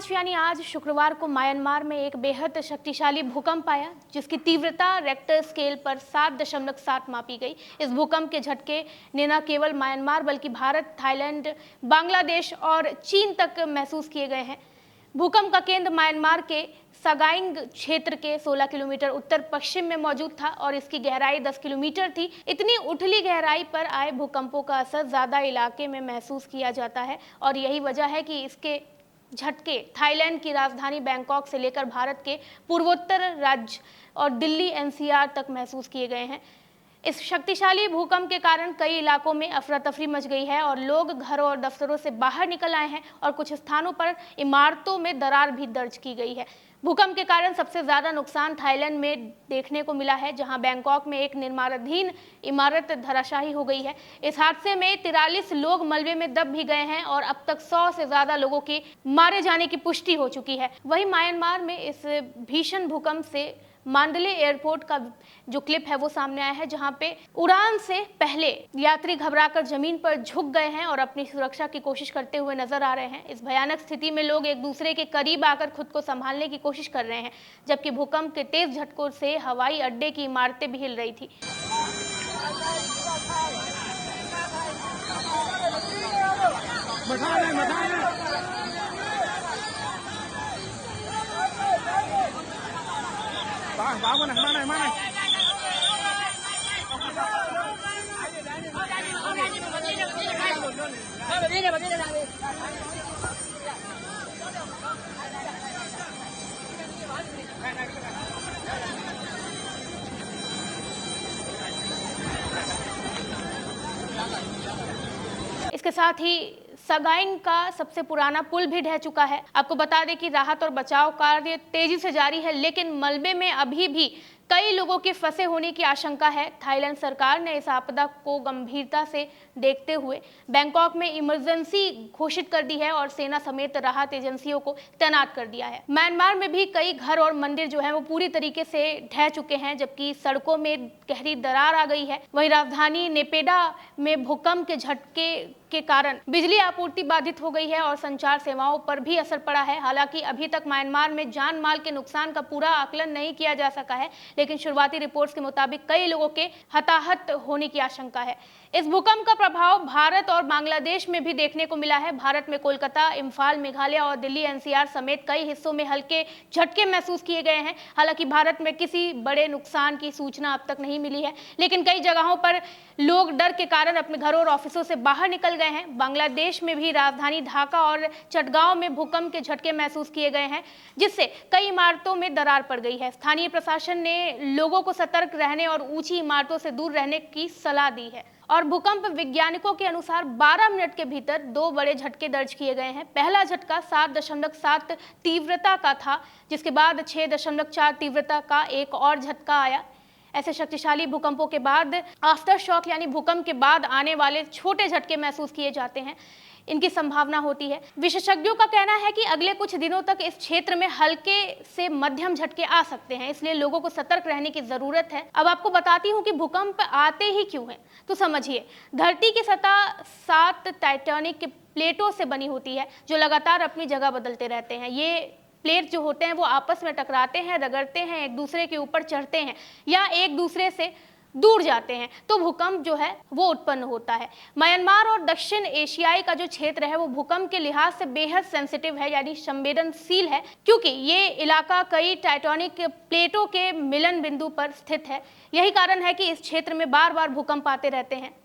5 यानी आज शुक्रवार को म्यांमार में एक बेहद शक्तिशाली भूकंप आया, जिसकी तीव्रता रेक्टर स्केल पर 7.7 मापी गई। इस भूकंप के झटके ने न केवल म्यांमार बल्कि भारत, थाईलैंड, बांग्लादेश और चीन तक महसूस किए गए हैं। भूकंप का केंद्र म्यांमार के सगाइंग क्षेत्र के 16 किलोमीटर उत्तर पश्चिम में मौजूद था और इसकी गहराई 10 किलोमीटर थी। इतनी उथली गहराई पर आए भूकंपों का असर ज्यादा इलाके में महसूस किया जाता है और यही वजह है कि इसके झटके थाईलैंड की राजधानी बैंकॉक से लेकर भारत के पूर्वोत्तर राज्य और दिल्ली एनसीआर तक महसूस किए गए हैं। इस शक्तिशाली भूकंप के कारण कई इलाकों में अफरा तफरी मच गई है और लोग घरों और दफ्तरों से बाहर निकल आए हैं और कुछ स्थानों पर इमारतों में दरार भी दर्ज की गई है। भूकंप के कारण सबसे ज्यादा नुकसान थाईलैंड में देखने को मिला है, जहां बैंकॉक में एक निर्माणाधीन इमारत धराशायी हो गई है। इस हादसे में 43 लोग मलबे में दब भी गए हैं और अब तक 100 से ज्यादा लोगों के मारे जाने की पुष्टि हो चुकी है। वहीं म्यांमार में इस भीषण भूकंप से मांडले एयरपोर्ट का जो क्लिप है वो सामने आया है, जहां पे उड़ान से पहले यात्री घबराकर जमीन पर झुक गए हैं और अपनी सुरक्षा की कोशिश करते हुए नजर आ रहे हैं। इस भयानक स्थिति में लोग एक दूसरे के करीब आकर खुद को संभालने की कोशिश कर रहे हैं, जबकि भूकंप के तेज झटकों से हवाई अड्डे की इमारतें भी हिल रही थी। इसके साथ ही सगाइंग का सबसे पुराना पुल भी ढह चुका है। आपको बता दें कि राहत और बचाव कार्य तेजी से जारी है, लेकिन मलबे में अभी भी कई लोगों के फंसे होने की आशंका है। थाईलैंड सरकार ने इस आपदा को गंभीरता से देखते हुए बैंकॉक में इमरजेंसी घोषित कर दी है और सेना समेत राहत एजेंसियों को तैनात कर दिया है। म्यांमार में भी कई घर और मंदिर जो हैं वो पूरी तरीके से ढह चुके हैं, जबकि सड़कों में गहरी दरार आ गई है। वहीं राजधानी नेपेडा में भूकंप के झटके के कारण बिजली आपूर्ति बाधित हो गई है और संचार सेवाओं पर भी असर पड़ा है। हालांकि अभी तक म्यांमार में जान माल के नुकसान का पूरा आकलन नहीं किया जा सका है, लेकिन शुरुआती रिपोर्ट्स के मुताबिक कई लोगों के हताहत होने की आशंका है। इस भूकंप का प्रभाव भारत और बांग्लादेश में भी देखने को मिला है। भारत में कोलकाता, इम्फाल, मेघालय और दिल्ली एनसीआर समेत कई हिस्सों में हल्के झटके महसूस किए गए हैं। हालांकि भारत में किसी बड़े नुकसान की सूचना अब तक नहीं मिली है, लेकिन कई जगहों पर लोग डर के कारण अपने घरों और ऑफिसों से बाहर निकल गए हैं। बांग्लादेश में भी राजधानी ढाका और चटगांव में भूकंप के झटके महसूस किए गए हैं, जिससे कई इमारतों में दरार पड़ गई है। स्थानीय प्रशासन ने लोगों को सतर्क रहने और ऊंची इमारतों से दूर रहने की सलाह दी है। और भूकंप वैज्ञानिकों के अनुसार 12 मिनट के भीतर 2 बड़े झटके दर्ज किए गए हैं। पहला झटका 7.7 तीव्रता का था, जिसके बाद 6.4 तीव्रता का एक और झटका आया। ऐसे शक्तिशाली भूकंपों के बाद आफ्टर शॉक यानी भूकंप के बाद आने वाले छोटे झटके महसूस किए जाते हैं, इनकी संभावना होती है। विशेषज्ञों का कहना है कि अगले कुछ दिनों तक इस क्षेत्र में हल्के से मध्यम झटके आ सकते हैं, इसलिए लोगों को सतर्क रहने की जरूरत है। अब आपको बताती हूँ कि भूकंप आते ही क्यों हैं। तो समझिए, धरती की सतह 7 टाइटैनिक प्लेटों से बनी होती है, जो लगातार अपनी जगह बदलते रहते हैं। ये प्लेट जो होते हैं वो आपस में टकराते हैं, रगड़ते हैं, एक दूसरे के ऊपर चढ़ते हैं या एक दूसरे से दूर जाते हैं, तो भूकंप जो है वो उत्पन्न होता है। म्यांमार और दक्षिण एशियाई का जो क्षेत्र है वो भूकंप के लिहाज से बेहद सेंसिटिव है, यानी संवेदनशील है, क्योंकि ये इलाका कई टाइटैनिक प्लेटों के मिलन बिंदु पर स्थित है। यही कारण है कि इस क्षेत्र में बार बार भूकंप आते रहते हैं।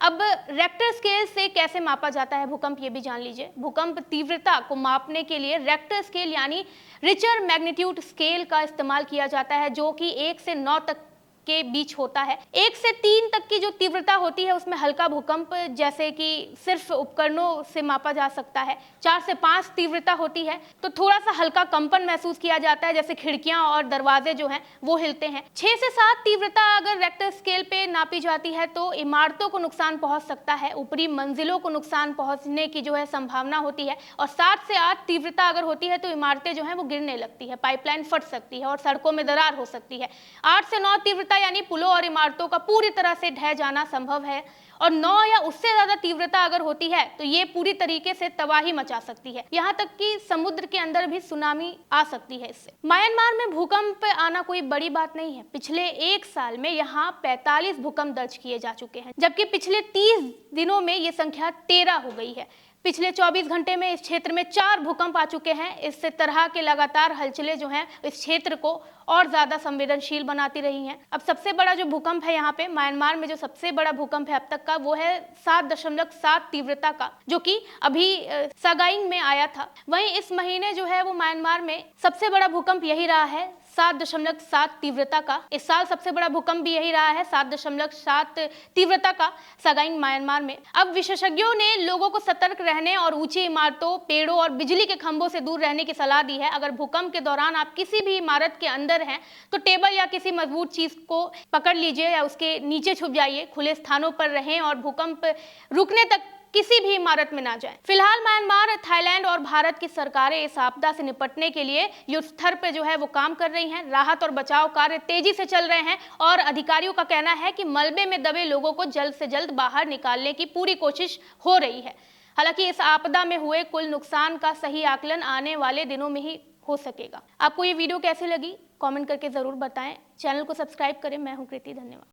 अब रेक्टर स्केल से कैसे मापा जाता है भूकंप, ये भी जान लीजिए। भूकंप तीव्रता को मापने के लिए रेक्टर स्केल यानी रिचर मैग्नीट्यूड स्केल का इस्तेमाल किया जाता है, जो कि 1 से 9 तक के बीच होता है। 1 से 3 तक की जो तीव्रता होती है उसमें हल्का भूकंप जैसे कि सिर्फ उपकरणों से मापा जा सकता है। 4 से 5 तीव्रता होती है तो थोड़ा सा हल्का कंपन महसूस किया जाता है, जैसे खिड़कियां और दरवाजे जो हैं वो हिलते हैं। 6 से 7 तीव्रता अगर रेक्टर स्केल पे नापी जाती है तो इमारतों को नुकसान पहुंच सकता है, ऊपरी मंजिलों को नुकसान पहुंचने की जो है संभावना होती है। और 7 से 8 तीव्रता अगर होती है तो इमारतें जो है वो गिरने लगती है, पाइपलाइन फट सकती है और सड़कों में दरार हो सकती है। 8 से 9 तीव्रता तीव्रता यानी पुलों और इमारतों का पूरी तरह से ढह जाना संभव है, और 9 या उससे ज्यादा तीव्रता अगर होती है तो ये पूरी तरीके से तबाही मचा सकती है, यहाँ तक कि समुद्र के अंदर भी सुनामी आ सकती है इससे। म्यांमार में भूकंप आना कोई बड़ी बात नहीं है। पिछले एक साल में यहाँ 45 भूकंप दर्ज किए जा चुके हैं, जबकि पिछले 30 दिनों में ये संख्या 13 हो गई है। पिछले 24 घंटे में इस क्षेत्र में 4 भूकंप आ चुके हैं। इस तरह के लगातार हलचलें जो हैं इस क्षेत्र को और ज्यादा संवेदनशील बनाती रही हैं। अब सबसे बड़ा जो भूकंप है यहाँ पे म्यांमार में, जो सबसे बड़ा भूकंप है अब तक का, वो है 7.7 तीव्रता का, जो कि अभी सगाइंग में आया था। वहीं इस महीने जो है वो म्यांमार में सबसे बड़ा भूकंप यही रहा है, 7.7 तीव्रता का। इस साल सबसे बड़ा भूकंप भी यही रहा है, 7.7 तीव्रता का, सगाइंग म्यांमार में। अब विशेषज्ञों ने लोगों को सतर्क रहने और ऊंची इमारतों, पेड़ों और बिजली के खंभों से दूर रहने की सलाह दी है। अगर भूकंप के दौरान आप किसी भी इमारत के अंदर हैं तो टेबल या किसी मजबूत चीज को पकड़ लीजिए या उसके नीचे छुप जाइए। खुले स्थानों पर रहें और भूकंप रुकने तक किसी भी इमारत में ना जाएं। फिलहाल म्यांमार, थाईलैंड और भारत की सरकारें इस आपदा से निपटने के लिए युद्ध स्तर पे जो है वो काम कर रही हैं। राहत और बचाव कार्य तेजी से चल रहे हैं और अधिकारियों का कहना है कि मलबे में दबे लोगों को जल्द से जल्द बाहर निकालने की पूरी कोशिश हो रही है। हालांकि इस आपदा में हुए कुल नुकसान का सही आकलन आने वाले दिनों में ही हो सकेगा। आपको ये वीडियो कैसी लगी कमेंट करके जरूर बताएं। चैनल को सब्सक्राइब करें। मैं हूं कृति, धन्यवाद।